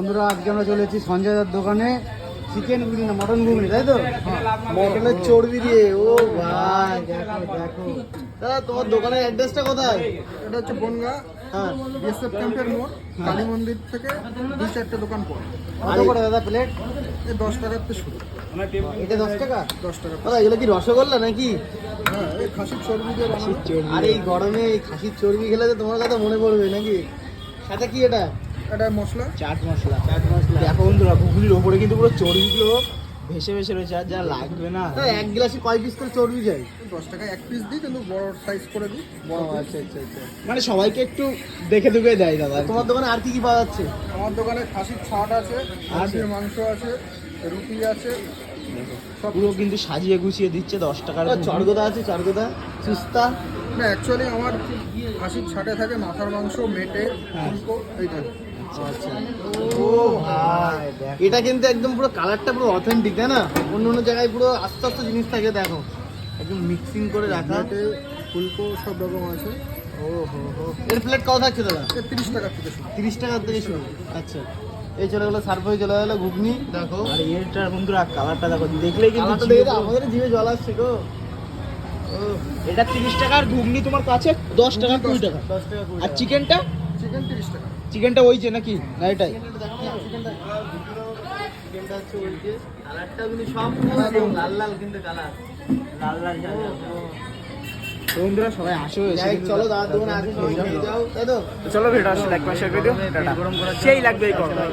বন্ধুরা আজকে আমরা চলেছি সঞ্জয় দার দোকানে চিকেন ঘুগনি না মটন ঘুগনি, তাই তো? মটনের চর্বি দিয়ে। ও ভাই দেখো দেখো দাদা, তোমার দোকানের অ্যাড্রেসটা কোথায়? এটা হচ্ছে বনগা হ্যাঁ, বিএসএফ ক্যাম্পের মোড়, কালী মন্দির থেকে 2-4টে দোকান পর। কত করে দাদা প্লেট? এই 10 টাকাতে শুরু। এটা 10 টাকা? 10 টাকা। দাদা এগুলো কি রসগোল্লা নাকি? হ্যাঁ, এই খাসির চর্বি দিয়ে বানানো। আর এই গরমে এই খাসির চর্বি খেলে তো তোমার কথা মনে পড়বে নাকি? সাথে কি এটা? এটা মশলা। চাট মশলা। চাট মশলা। দেখো বন্ধুরা, ঘুগনির ওপরে কিন্তু পুরো চর্বিগুলো ভেসে ভেসে রয়েছে, আর যা লাগবে না। দাদা এক গ্লাসে কয় পিস করে চর্বি যায়? 10 টাকায় 1 পিস দিই, কিন্তু বড় সাইজ করে দিই। বড় piece। আচ্ছা আচ্ছা আচ্ছা। মানে সবাইকে একটু দেখে দেখে দেয় দাদা। তোমার দোকানে আর কি কি পাওয়া যাচ্ছে? আমার দোকানে খাসির ছাট আছে, খাসির মাংস আছে, রুটি আছে। সব পুরো কিন্তু সাজিয়ে গুছিয়ে দিচ্ছে 10 টাকার। চড়গোদা আছে, চড়গোদা, সুস্তা। না, অ্যাকচুয়ালি আমার খাসির ছাটে থাকে মাথার মাংস, মেটে, ফুলকো, এই থাকে। আচ্ছা। ও ভাই এটা কিন্তু একদম পুরো কালারটা পুরো অথেন্টিক, তাই না? অন্য অন্য জায়গায় পুরো আস্তে আস্তে জিনিস থাকে, দেখো একদম মিক্সিং করে রাখা। মেটে, ফুলকো সব রকম আছে। ও হো হো। এর প্লেট কত থাকছে দাদা? এ 30 টাকা থেকে শুরু। 30 টাকার থেকে শুরু। আচ্ছা, এই চলে গেলো সার্ভ হয়ে চলে গেলো ঘুগনি, দেখো আর এটার বন্ধুরা কালারটা দেখো, দেখলেই কিন্তু কালারটা জিভে দেখে তো পুরো- আমাদের জিভে জল আসছে গো। ও এটা 30 টাকার ঘুগনি তোমার কাছে 10 টাকা 20 টাকা। 10 টাকা 20 আর টাকা। চিকেনটা? চিকেন 30 টাকা। চিকেনটা ওই যে নাকি না এটাই? চিকেনটা হচ্ছে ওই যে কালারটা কিন্তু সব পুরো লাল লাল, কিন্তু কালার লাল লাল ঝাল ঝাল। তো বন্ধুরা সবাই আসো, এসে যাই, কিন্তু চলো দাদার দোকানে আসো, সবাই নিয়ে যাও, তাই তো? চলো ভিডিওটা লাইক করে শেয়ার করে দিও। টাটা। সেই লাগবে এই গরমে।